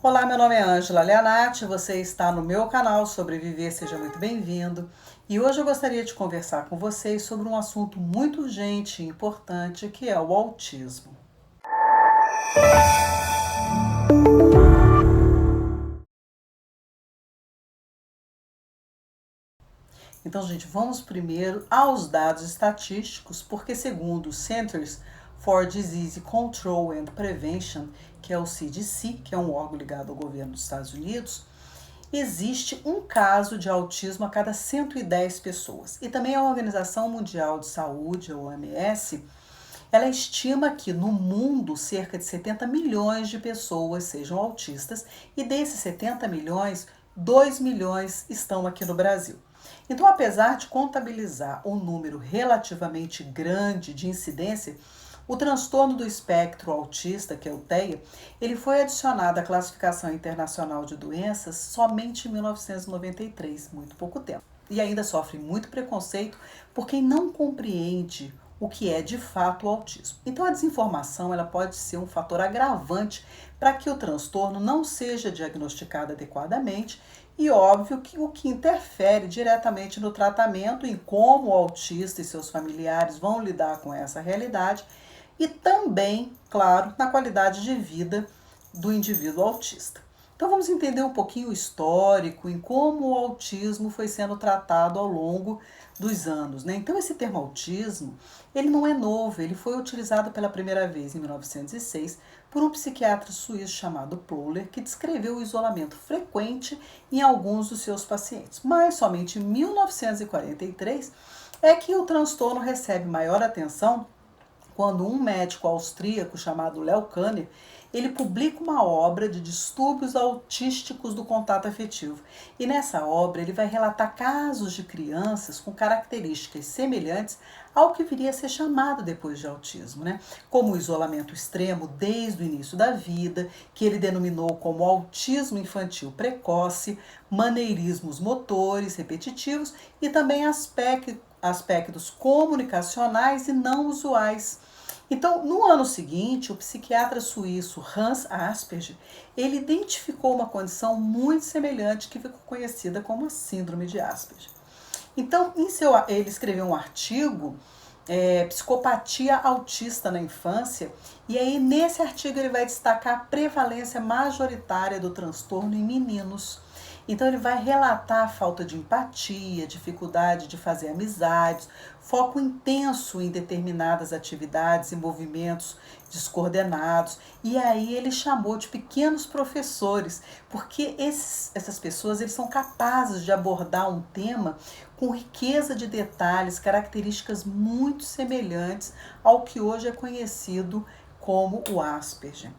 Olá, meu nome é Ângela Leonati, você está no meu canal Sobreviver, seja muito bem-vindo. E hoje eu gostaria de conversar com vocês sobre um assunto muito urgente e importante, que é o autismo. Então, gente, vamos primeiro aos dados estatísticos, porque segundo o Centers for Disease Control and Prevention, que é o CDC, que é um órgão ligado ao governo dos Estados Unidos, existe um caso de autismo a cada 110 pessoas. E também a Organização Mundial de Saúde, a OMS, ela estima que no mundo cerca de 70 milhões de pessoas sejam autistas e desses 70 milhões, 2 milhões estão aqui no Brasil. Então, apesar de contabilizar um número relativamente grande de incidência, o transtorno do espectro autista, que é o TEA, ele foi adicionado à Classificação Internacional de Doenças somente em 1993, muito pouco tempo. E ainda sofre muito preconceito por quem não compreende o que é de fato o autismo. Então a desinformação ela pode ser um fator agravante para que o transtorno não seja diagnosticado adequadamente e óbvio que o que interfere diretamente no tratamento, em como o autista e seus familiares vão lidar com essa realidade e também, claro, na qualidade de vida do indivíduo autista. Então vamos entender um pouquinho o histórico em como o autismo foi sendo tratado ao longo dos anos, né? Então esse termo autismo, ele não é novo, ele foi utilizado pela primeira vez em 1906 por um psiquiatra suíço chamado Pöhler, que descreveu o isolamento frequente em alguns dos seus pacientes. Mas somente em 1943 é que o transtorno recebe maior atenção quando um médico austríaco chamado Leo Kanner, ele publica uma obra de distúrbios autísticos do contato afetivo. E nessa obra ele vai relatar casos de crianças com características semelhantes ao que viria a ser chamado depois de autismo, né? Como o isolamento extremo desde o início da vida, que ele denominou como autismo infantil precoce, maneirismos motores repetitivos e também aspectos comunicacionais e não usuais. Então, no ano seguinte, o psiquiatra suíço Hans Asperger, ele identificou uma condição muito semelhante que ficou conhecida como a síndrome de Asperger. Então, ele escreveu um artigo, Psicopatia Autista na Infância, e aí nesse artigo ele vai destacar a prevalência majoritária do transtorno em meninos. Então ele vai relatar a falta de empatia, dificuldade de fazer amizades, foco intenso em determinadas atividades e movimentos descoordenados. E aí ele chamou de pequenos professores, porque essas pessoas eles são capazes de abordar um tema com riqueza de detalhes, características muito semelhantes ao que hoje é conhecido como o Asperger.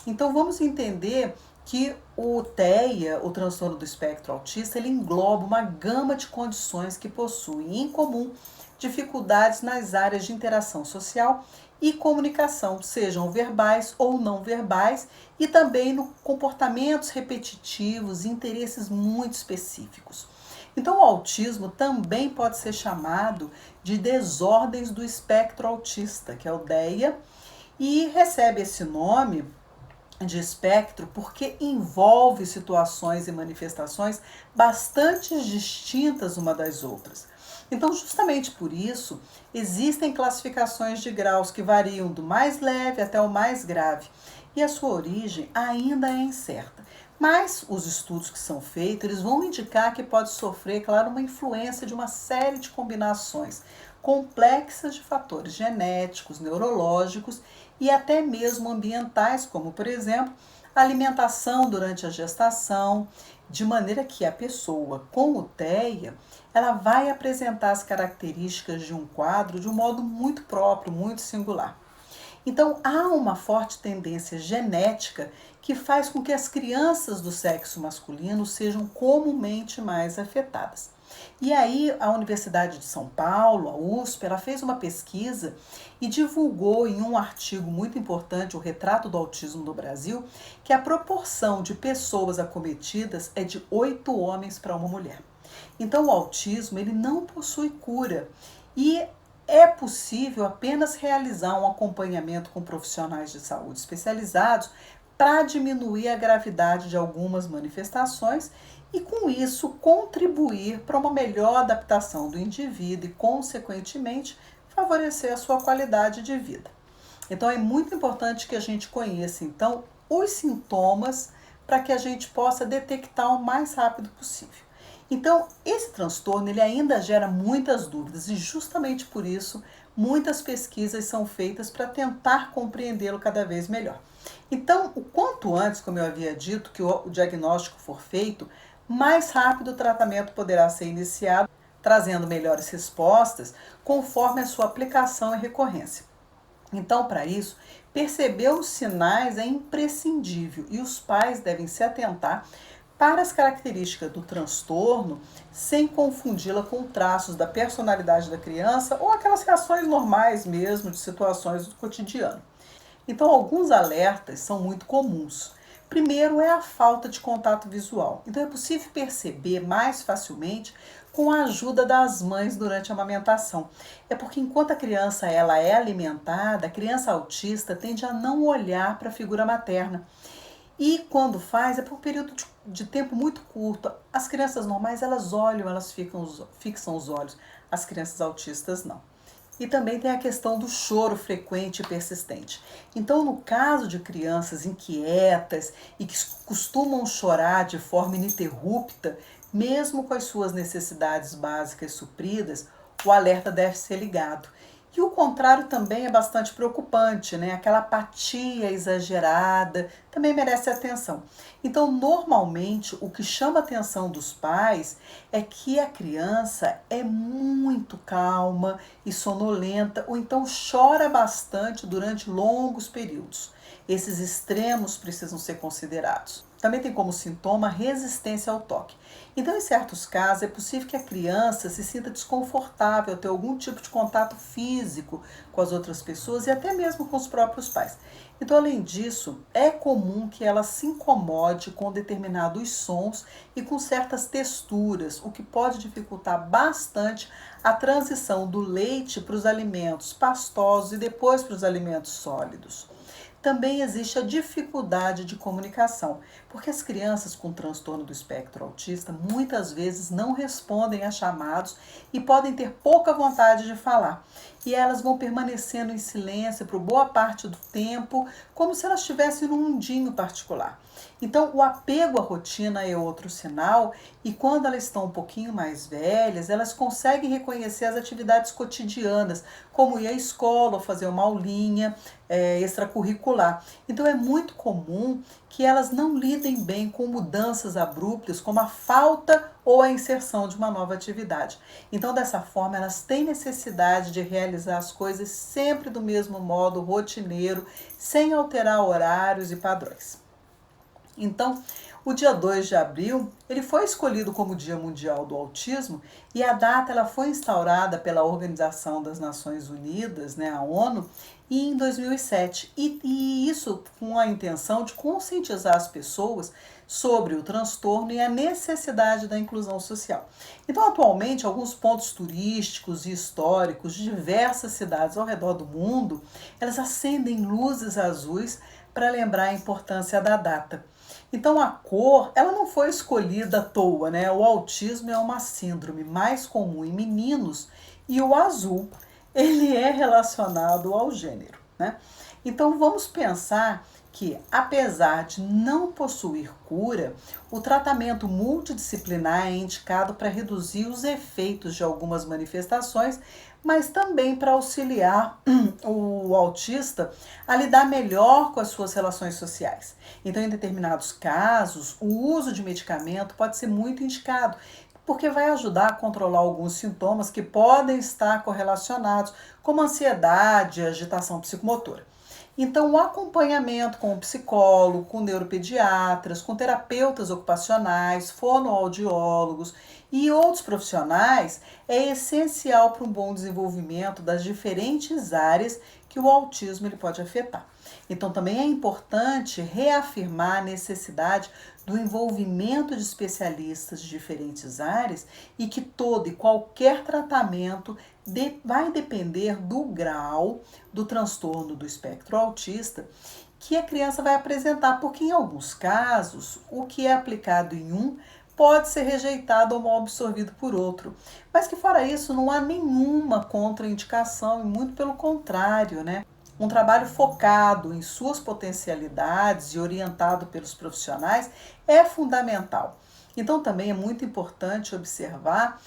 Então vamos entender que o TEA, o transtorno do espectro autista, ele engloba uma gama de condições que possuem em comum dificuldades nas áreas de interação social e comunicação, sejam verbais ou não verbais, e também no comportamentos repetitivos e interesses muito específicos. Então, o autismo também pode ser chamado de desordens do espectro autista, que é o DEA, e recebe esse nome de espectro porque envolve situações e manifestações bastante distintas uma das outras. Então, justamente por isso, existem classificações de graus que variam do mais leve até o mais grave, e a sua origem ainda é incerta. Mas os estudos que são feitos, eles vão indicar que pode sofrer, claro, uma influência de uma série de combinações complexas de fatores genéticos, neurológicos e até mesmo ambientais, como, por exemplo, a alimentação durante a gestação, de maneira que a pessoa com o TEA, ela vai apresentar as características de um quadro de um modo muito próprio, muito singular. Então, há uma forte tendência genética que faz com que as crianças do sexo masculino sejam comumente mais afetadas. E aí, a Universidade de São Paulo, a USP, ela fez uma pesquisa e divulgou em um artigo muito importante, o Retrato do Autismo no Brasil, que a proporção de pessoas acometidas é de 8 homens para uma mulher. Então, o autismo ele não possui cura e é possível apenas realizar um acompanhamento com profissionais de saúde especializados para diminuir a gravidade de algumas manifestações e, com isso, contribuir para uma melhor adaptação do indivíduo e, consequentemente, favorecer a sua qualidade de vida. Então, é muito importante que a gente conheça, então, os sintomas para que a gente possa detectar o mais rápido possível. Então, esse transtorno ele ainda gera muitas dúvidas e justamente por isso muitas pesquisas são feitas para tentar compreendê-lo cada vez melhor. Então, o quanto antes, como eu havia dito, que o diagnóstico for feito, mais rápido o tratamento poderá ser iniciado, trazendo melhores respostas conforme a sua aplicação e recorrência. Então, para isso, perceber os sinais é imprescindível e os pais devem se atentar para as características do transtorno sem confundi-la com traços da personalidade da criança ou aquelas reações normais mesmo de situações do cotidiano. Então, alguns alertas são muito comuns. Primeiro é a falta de contato visual. Então, é possível perceber mais facilmente com a ajuda das mães durante a amamentação. É porque enquanto a criança ela é alimentada, a criança autista tende a não olhar para a figura materna. E quando faz, é por um período de tempo muito curto. As crianças normais, elas olham, elas fixam os olhos. As crianças autistas, não. E também tem a questão do choro frequente e persistente. Então, no caso de crianças inquietas e que costumam chorar de forma ininterrupta, mesmo com as suas necessidades básicas supridas, o alerta deve ser ligado. E o contrário também é bastante preocupante, né? Aquela apatia exagerada também merece atenção. Então, normalmente, o que chama a atenção dos pais é que a criança é muito calma e sonolenta, ou então chora bastante durante longos períodos. Esses extremos precisam ser considerados. Também tem como sintoma resistência ao toque. Então, em certos casos, é possível que a criança se sinta desconfortável ao ter algum tipo de contato físico com as outras pessoas e até mesmo com os próprios pais. Então, além disso, é comum que ela se incomode com determinados sons e com certas texturas, o que pode dificultar bastante a transição do leite para os alimentos pastosos e depois para os alimentos sólidos. Também existe a dificuldade de comunicação, porque as crianças com transtorno do espectro autista muitas vezes não respondem a chamados e podem ter pouca vontade de falar. E elas vão permanecendo em silêncio por boa parte do tempo, como se elas estivessem num mundinho particular. Então, o apego à rotina é outro sinal, e quando elas estão um pouquinho mais velhas, elas conseguem reconhecer as atividades cotidianas, como ir à escola ou fazer uma aulinha extracurricular. Então, é muito comum que elas não lidem bem com mudanças abruptas, como a falta ou a inserção de uma nova atividade. Então, dessa forma, elas têm necessidade de realizar as coisas sempre do mesmo modo, rotineiro, sem alterar horários e padrões. Então, o dia 2 de abril, ele foi escolhido como Dia Mundial do Autismo e a data ela foi instaurada pela Organização das Nações Unidas, né, a ONU, em 2007. E isso com a intenção de conscientizar as pessoas sobre o transtorno e a necessidade da inclusão social. Então, atualmente, alguns pontos turísticos e históricos de diversas cidades ao redor do mundo, elas acendem luzes azuis para lembrar a importância da data. Então, a cor, ela não foi escolhida à toa, né? O autismo é uma síndrome mais comum em meninos e o azul, ele é relacionado ao gênero, né? Então, vamos pensar que, apesar de não possuir cura, o tratamento multidisciplinar é indicado para reduzir os efeitos de algumas manifestações, mas também para auxiliar o autista a lidar melhor com as suas relações sociais. Então, em determinados casos, o uso de medicamento pode ser muito indicado, porque vai ajudar a controlar alguns sintomas que podem estar correlacionados, como ansiedade e agitação psicomotora. Então, o acompanhamento com o psicólogo, com neuropediatras, com terapeutas ocupacionais, fonoaudiólogos e outros profissionais é essencial para um bom desenvolvimento das diferentes áreas que o autismo ele pode afetar. Então, também é importante reafirmar a necessidade do envolvimento de especialistas de diferentes áreas e que todo e qualquer tratamento vai depender do grau do transtorno do espectro autista que a criança vai apresentar, porque em alguns casos, o que é aplicado em um pode ser rejeitado ou mal absorvido por outro. Mas que fora isso, não há nenhuma contraindicação, e muito pelo contrário, né? Um trabalho focado em suas potencialidades e orientado pelos profissionais é fundamental. Então também é muito importante observar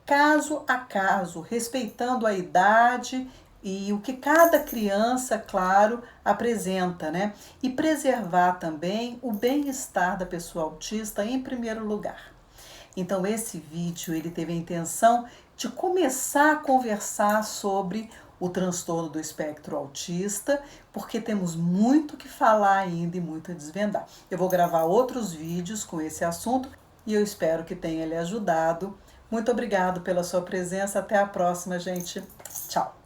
caso a caso, respeitando a idade e o que cada criança, claro, apresenta, né? E preservar também o bem-estar da pessoa autista em primeiro lugar. Então esse vídeo ele teve a intenção de começar a conversar sobre o transtorno do espectro autista, porque temos muito que falar ainda e muito a desvendar. Eu vou gravar outros vídeos com esse assunto e eu espero que tenha lhe ajudado. Muito obrigado pela sua presença. Até a próxima, gente. Tchau.